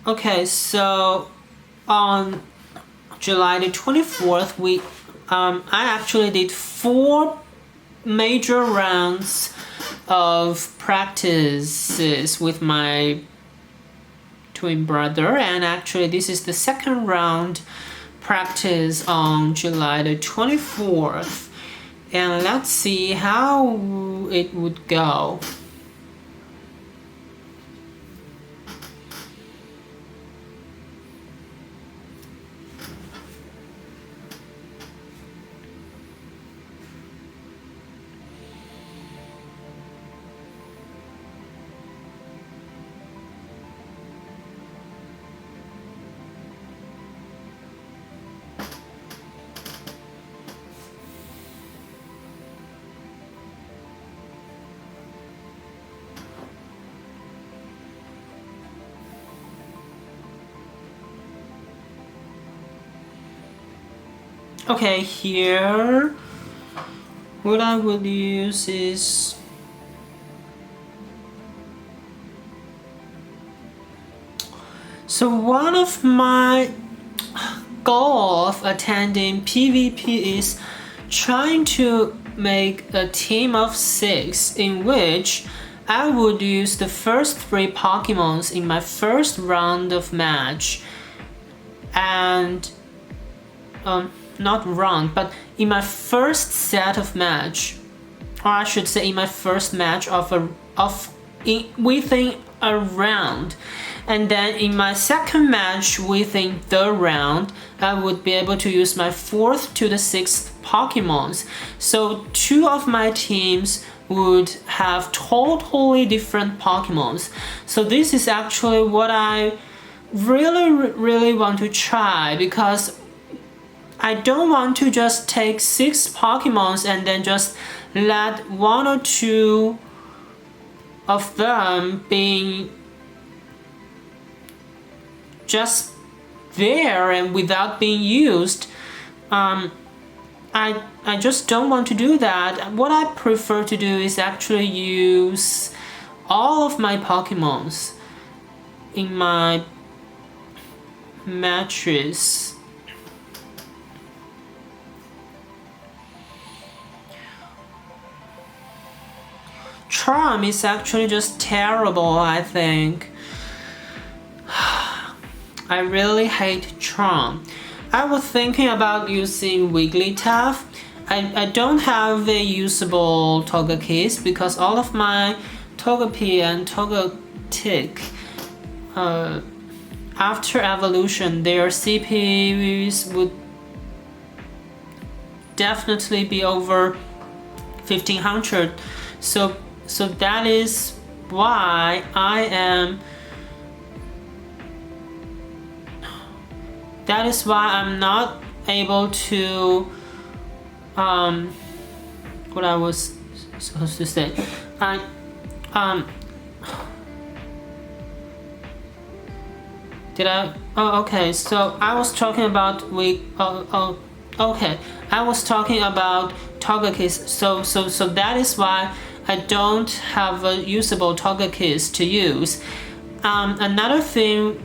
Okay, so on July the 24th, I actually did 4 major rounds of practices with my twin brother, and actually this is the second round practice on July the 24th, and let's see how it would go. Okay, here what I would use is so one of my goal of attending PvP is trying to make a team of 6 in which I would use the first 3 Pokemons in my first round of match, and not round, but in my first set of match, or I should say in my first match within a round, and then in my second match within the round, I would be able to use my 4th to the 6th Pokemons. So 2 of my teams would have totally different Pokemons. So this is actually what I really want to try, because I don't want to just take 6 Pokemons and then just let 1 or 2 of them being just there and without being used. I just don't want to do that. What I prefer to do is actually use all of my Pokemons in my matches. Charm is actually just terrible, I think. I really hate Charm. I was thinking about using Wigglytuff. I don't have a usable Togekiss because all of my Togepi and Togetic, after evolution, their CPs would definitely be over 1500. So that is why I'm not able to what I was supposed to say. Did I? Oh, okay. So I was talking about okay. I was talking about Togekiss. So that is why I don't have a usable Togekiss to use. Another thing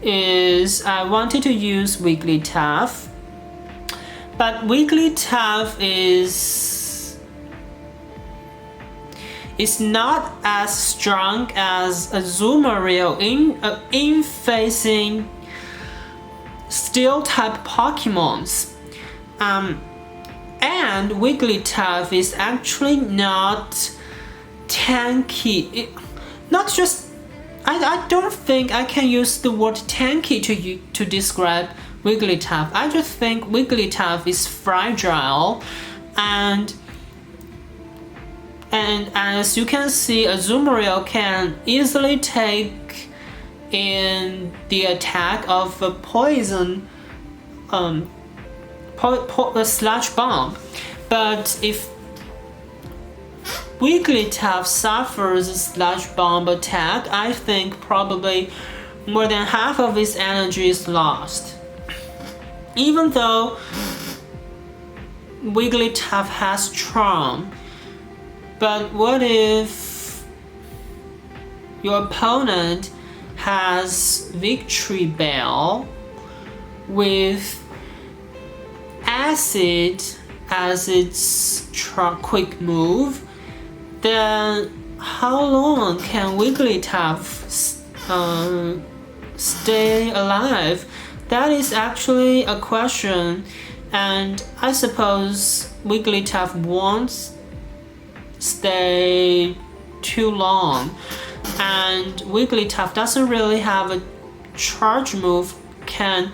is I wanted to use Wigglytuff, but Wigglytuff is not as strong as Azumarill in facing Steel type Pokemons. And Wigglytuff is actually not tanky. I don't think I can use the word tanky to describe Wigglytuff. I just think Wigglytuff is fragile, and as you can see, Azumarill can easily take in the attack of a poison Sludge Bomb. But if Wigglytuff suffers a Sludge Bomb attack, I think probably more than half of its energy is lost. Even though Wigglytuff has Charm, but what if your opponent has Victreebel with Acid as its quick move, then how long can Wigglytuff stay alive? That is actually a question, and I suppose Wigglytuff won't stay too long, and Wigglytuff doesn't really have a charge move can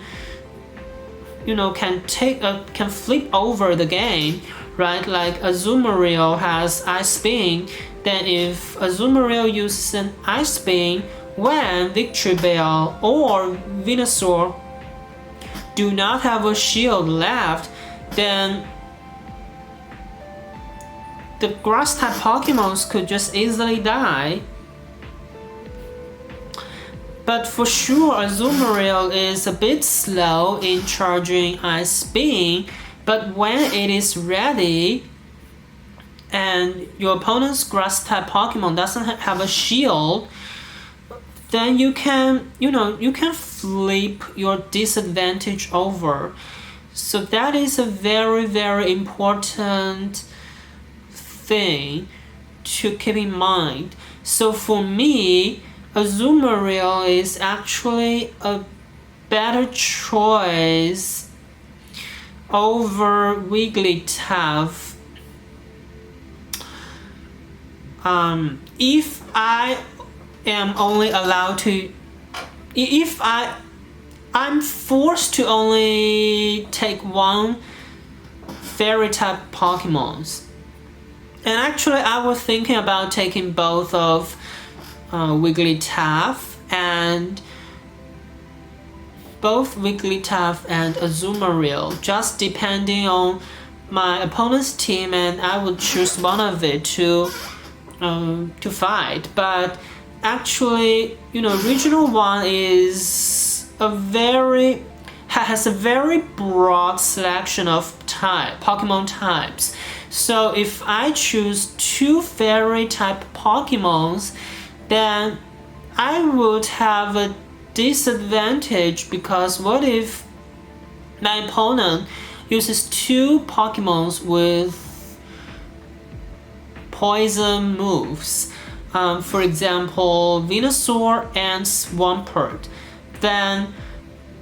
flip over the game, right? Like Azumarill has Ice Beam, then if Azumarill uses an Ice Beam when Victreebel or Venusaur do not have a shield left, then the grass type Pokemons could just easily die. But for sure, Azumarill is a bit slow in charging Ice Beam, but when it is ready and your opponent's grass type Pokemon doesn't have a shield, then you can flip your disadvantage over. So that is a very, very important thing to keep in mind. So for me, Azumarill is actually a better choice over Wigglytuff. If I am only allowed to, if I'm forced to only take one fairy type Pokemons, and actually I was thinking about taking both of Wigglytuff and Azumarill, just depending on my opponent's team, and I would choose one of it to fight. But actually, Regional 1 has a very broad selection of Pokemon types. So if I choose 2 fairy type Pokemons, then I would have a disadvantage, because what if my opponent uses 2 Pokemons with poison moves? For example, Venusaur and Swampert. Then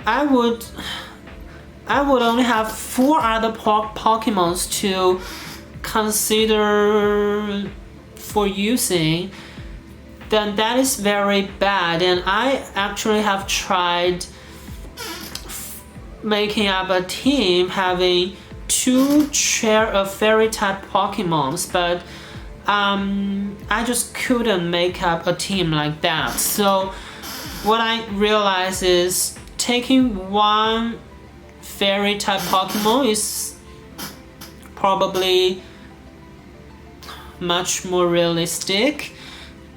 I would only have 4 other Pokemons to consider for using. Then that is very bad, and I actually have tried making up a team having 2 fairy type Pokemons, but I just couldn't make up a team like that. So what I realized is taking 1 fairy type Pokemon is probably much more realistic.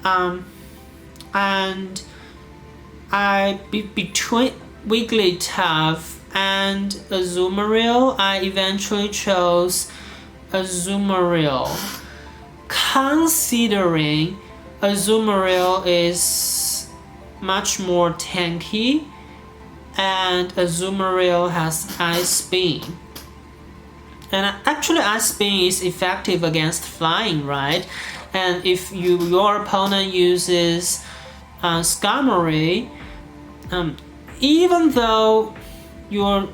And between Wigglytuff and Azumarill, I eventually chose Azumarill, considering Azumarill is much more tanky and Azumarill has Ice Beam. And actually Ice Beam is effective against flying, right? And if your opponent uses Skarmory, even though your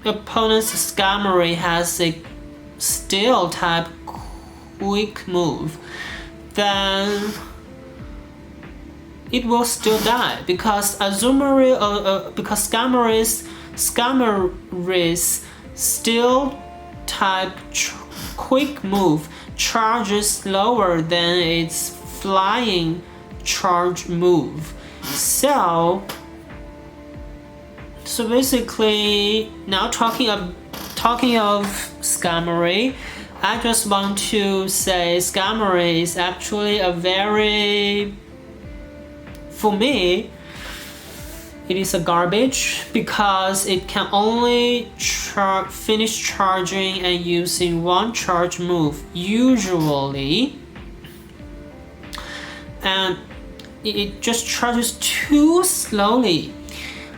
opponent's Skarmory has a Steel type quick move, then it will still die, because Skarmory's Steel type quick move charges slower than its flying charge move. So basically, now talking of Skarmory, I just want to say Skarmory is actually for me, it is a garbage, because it can only finish charging and using 1 charge move usually. And it just charges too slowly.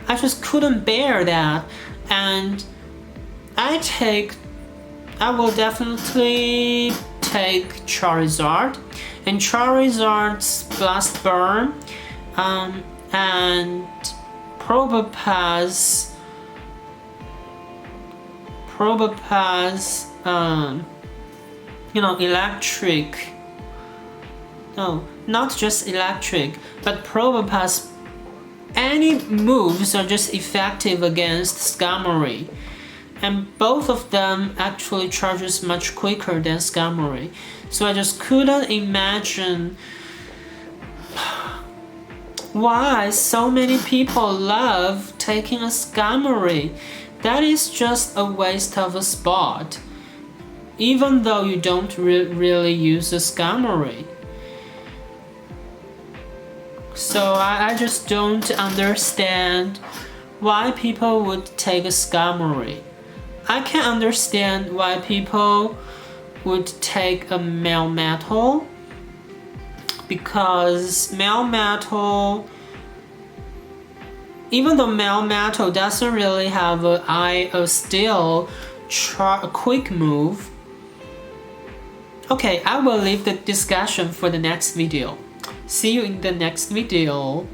I just couldn't bear that, and I will definitely take Charizard, and Charizard's Blast Burn, and Probopass, electric. No, not just electric, but Probopass. Any moves are just effective against Skarmory, and both of them actually charges much quicker than Skarmory. So I just couldn't imagine why so many people love taking a Skarmory. That is just a waste of a spot, even though you don't really use a Skarmory. So I just don't understand why people would take a Skarmory. I can understand why people would take a Melmetal, because Melmetal, even though Melmetal doesn't really have a Steel quick move. Okay, I will leave the discussion for the next video. See you in the next video.